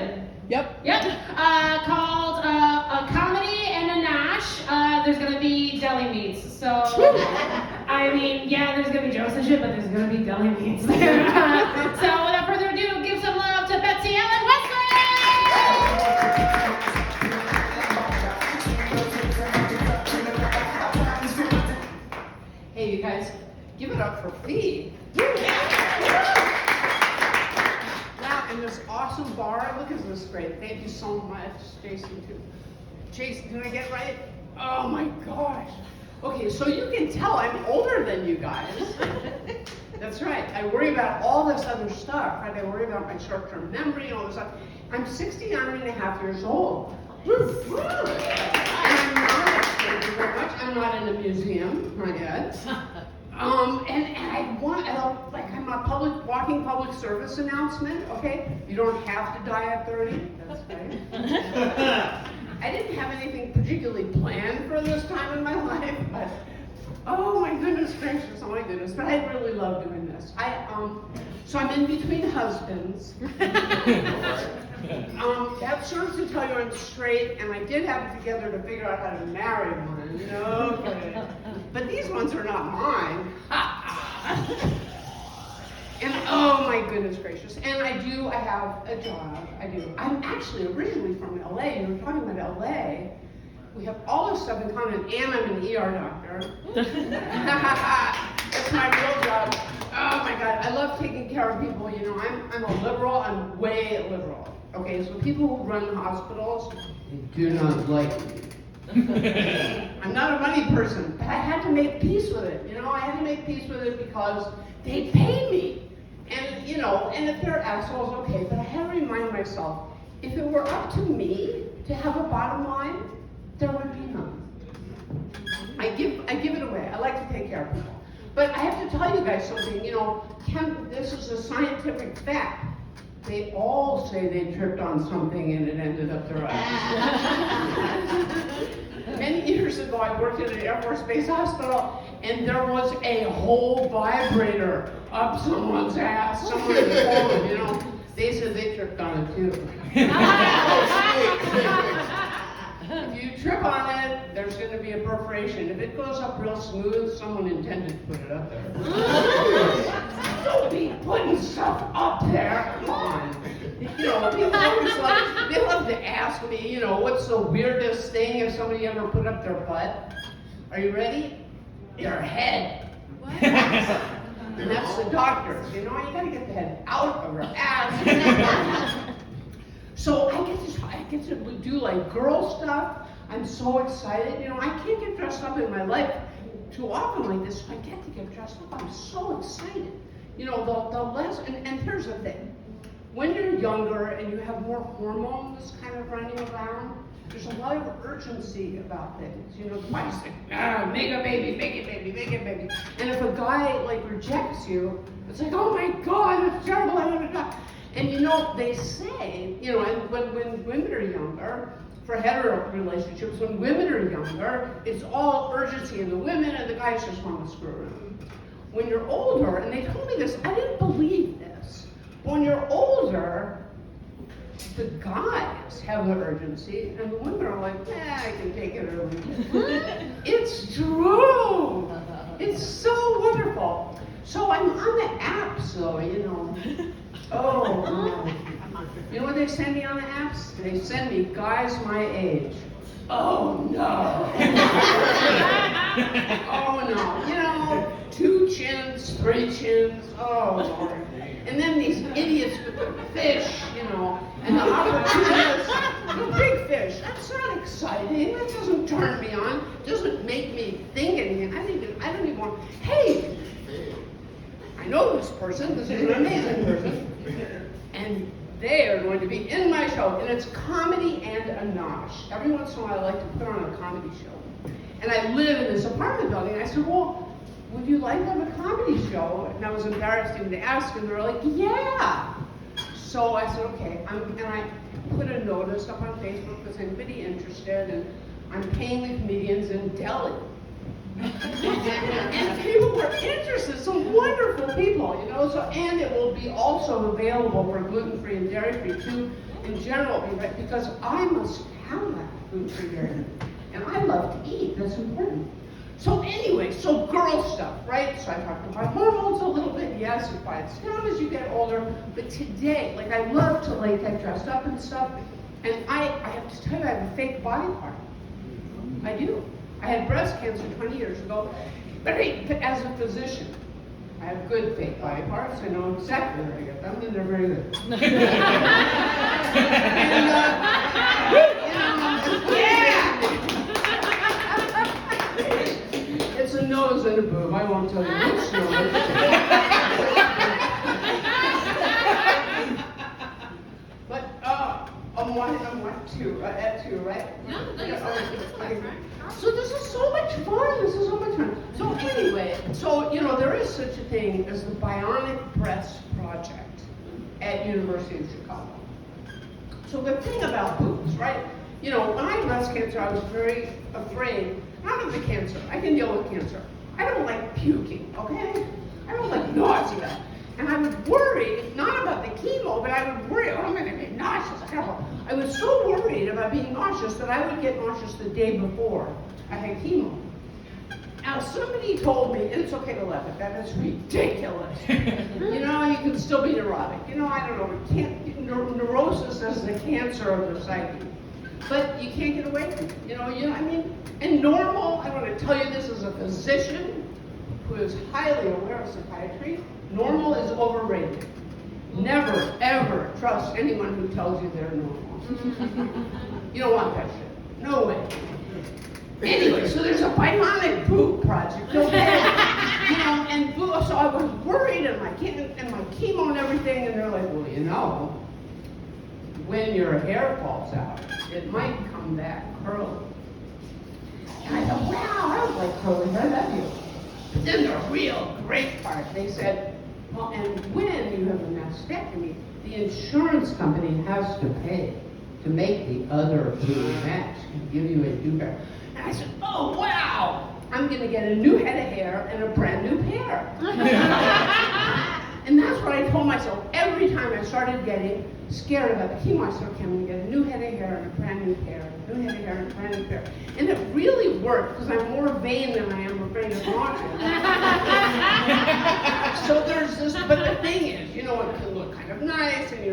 it? Yep. Called a comedy and a nosh. There's gonna be deli meats. So, I mean, yeah, there's gonna be jokes and shit, but there's gonna be deli meats there. So, without further ado, give some love to Betsy Ellen Wesley. Hey, you guys, give it up for Fee. Wow, and this awesome bar. Look at this, great. Thank you so much, Jason, too. Jason, did I get it right? Oh my gosh. Okay, so you can tell I'm older than you guys. That's right. I worry about all this other stuff. Right? I worry about my short-term memory and all this stuff. I'm 69 and a half years old. And I'm not, thank you very much, I'm not in a museum, not yet. I'm a walking public service announcement, okay? You don't have to die at 30, that's right. I didn't have anything particularly planned for this time in my life, but oh my goodness gracious, oh my goodness, but I really love doing this. So I'm in between husbands. That serves to tell you I'm straight, and I did have it together to figure out how to marry one. Okay. But these ones are not mine. And oh my goodness gracious. And I have a job. I do. I'm actually originally from LA. You were talking about LA. We have all this stuff in common, and I'm an ER doctor. That's my real job. Oh my God, I love taking care of people. You know, I'm a liberal. I'm way liberal. Okay, so people who run hospitals, they do not like me. I'm not a money person, but I had to make peace with it. You know, I had to make peace with it because they pay me. And, you know, and if they're assholes, okay, but I had to remind myself, if it were up to me to have a bottom line, there would be none. I give it away. I like to take care of people. But I have to tell you guys something, you know, this is a scientific fact. They all say they tripped on something and it ended up their ass. Many years ago, I worked at an Air Force Base hospital, and there was a whole vibrator up someone's ass, somewhere in the phone, you know. They said they tripped on it too. If you trip on it, there's going to be a perforation. If it goes up real smooth, someone intended to put it up there. Don't be putting stuff up there. Come on. You know, people always they love to ask me, you know, what's the weirdest thing if somebody ever put up their butt? Are you ready? Your head. What? And that's the doctors. You know, you got to get the head out of her ass. So I get to do like girl stuff. I'm so excited. You know, I can't get dressed up in my life too often like this. So I get to get dressed up. I'm so excited. You know, the less, and here's the thing. When you're younger and you have more hormones kind of running around, there's a lot of urgency about things. You know, the body's like, make a baby, make it baby, make it baby. And if a guy like rejects you, it's like, oh my God, it's terrible, I want to die. And you know, they say, you know, and when women are younger, for hetero relationships, when women are younger, it's all urgency in the women and the guys just want to screw around. When you're older, and they told me this, I didn't believe this. When you're older, the guys have the urgency, and the women are like, I can take it or leave it. It's true. It's so wonderful. So I'm on the apps, though, you know. Oh, you know what they send me on the apps? They send me guys my age. Oh no. Oh no. You know, 2 chins, 3 chins. Oh Lord. And then these idiots with the fish, you know, and the opportunists, the big fish. That's not exciting. That doesn't turn me on. Doesn't make me think anything. I don't even want. Hey, I know this person. This is an amazing person, and they are going to be in my show, and it's comedy and a nosh. Every once in a while, I like to put on a comedy show, and I live in this apartment building. And I said, well, would you like to have a comedy show? And I was embarrassed even to ask, and they were like, yeah. So I said, okay. And I put a notice up on Facebook, was anybody interested? And I'm paying the comedians in Delhi. And people were interested, some wonderful people, you know. So, and it will be also available for gluten-free and dairy-free too. in general, right? Because I must have that food for you. And I love to eat, that's important. So anyway, so girl stuff, right? So I talked about hormones a little bit, yes, it quiets down as you get older, but today, like I love to like get dressed up and stuff, and I have to tell you, I have a fake body part. I do. I had breast cancer 20 years ago, but as a physician, I have good fake body parts. I know exactly where to get them, and they're very good. And, yeah! It's a nose and a boob. I won't tell you which nose. But at two, right? No, you're fine. So this is so much fun. This is so much fun. So anyway, so there is such a thing as the Bionic Breast Project at University of Chicago. So the thing about boobs, right? When I had breast cancer, I was very afraid. Not of the cancer. I can deal with cancer. I don't like puking, okay? I don't like nausea. And I would worry, not about the chemo, but I would worry, I'm going to get nauseous. I was so worried about being nauseous that I would get nauseous the day before I had chemo. Now, somebody told me, and it's okay to laugh at that, it's ridiculous. You can still be neurotic. I don't know, neurosis is the cancer of the psyche. But you can't get away from it. And normal, I want to tell you this as a physician who is highly aware of psychiatry, normal is overrated. Never, ever trust anyone who tells you they're normal. You don't want that shit. No way. Anyway, so there's a bionic boob project, okay? And so I was worried, and my chemo and everything, and they're like, well, when your hair falls out, it might come back curly. And I thought, wow, I don't like curly hair, that'd be. But then the real great part, they said, well, and when you have a mastectomy, the insurance company has to pay to make the other boob match and give you a new hair. And I said, oh, wow, I'm going to get a new head of hair and a brand new pair. And that's what I told myself every time I started getting scared about the chemo. I said, okay, I'm going to get a new head of hair and a brand new pair, a new head of hair and a brand new pair. And it really worked because I'm more vain than I am afraid of launching. So there's this, but the thing is, it can look kind of nice, and they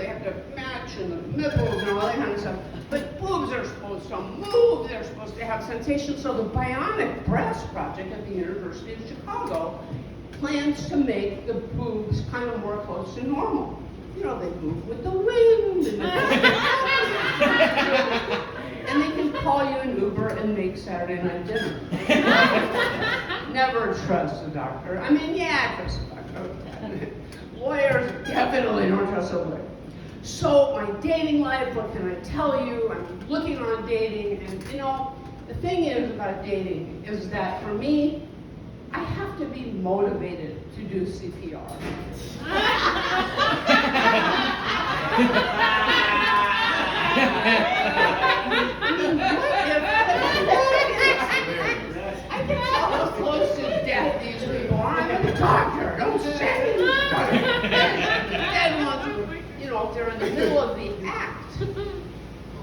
have to match, and the nipples and all that kind of stuff. But boobs are supposed to move, they're supposed to have sensation. So the Bionic Breast Project at the University of Chicago plans to make the boobs kind of more close to normal. They move with the wind, and they can call you an Uber and make Saturday night dinner. Never trust a doctor. Trust a doctor. Lawyers definitely don't trust a lawyer. So my dating life, what can I tell you? I'm looking on dating, and the thing is about dating is that for me, I have to be motivated to do CPR. I can tell how close to death these people are. I'm a doctor. Don't say me. Dead ones, if they're in the middle of the act.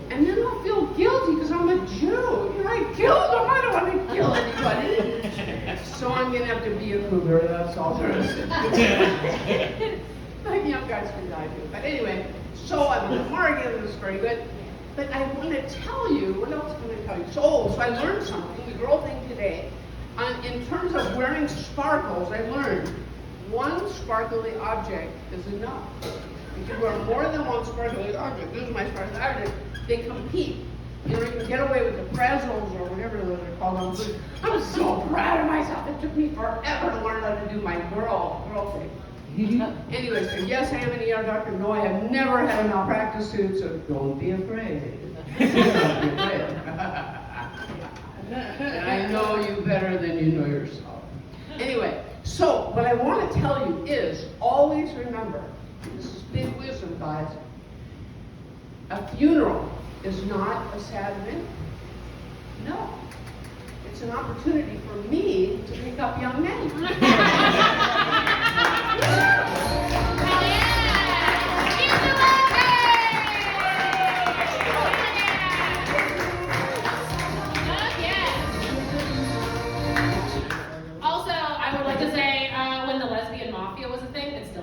And then I'll feel guilty because I'm a Jew. I killed them. I don't want to kill anybody. So I'm going to have to be a cougar. That's all there is. Young guys can die too. But anyway, so I'm in the market, and it's very good. But I want to tell you, what else can I tell you? So I learned something, the girl thing today. In terms of wearing sparkles, I learned one sparkly object is enough. If you wear more than one sparkly object, this is my sparkly object, they compete. You can get away with the Prezzles or whatever they're called on food. I was so proud of myself. It took me forever to learn how to do my girl thing. Anyway, so yes, I am an ER doctor. No, I have never had a malpractice suit, so don't be afraid. Don't be afraid. And I know you better than you know yourself. Anyway, so what I want to tell you is always remember, this is big wisdom, guys, a funeral is not a sad event. No. It's an opportunity for me to pick up young men.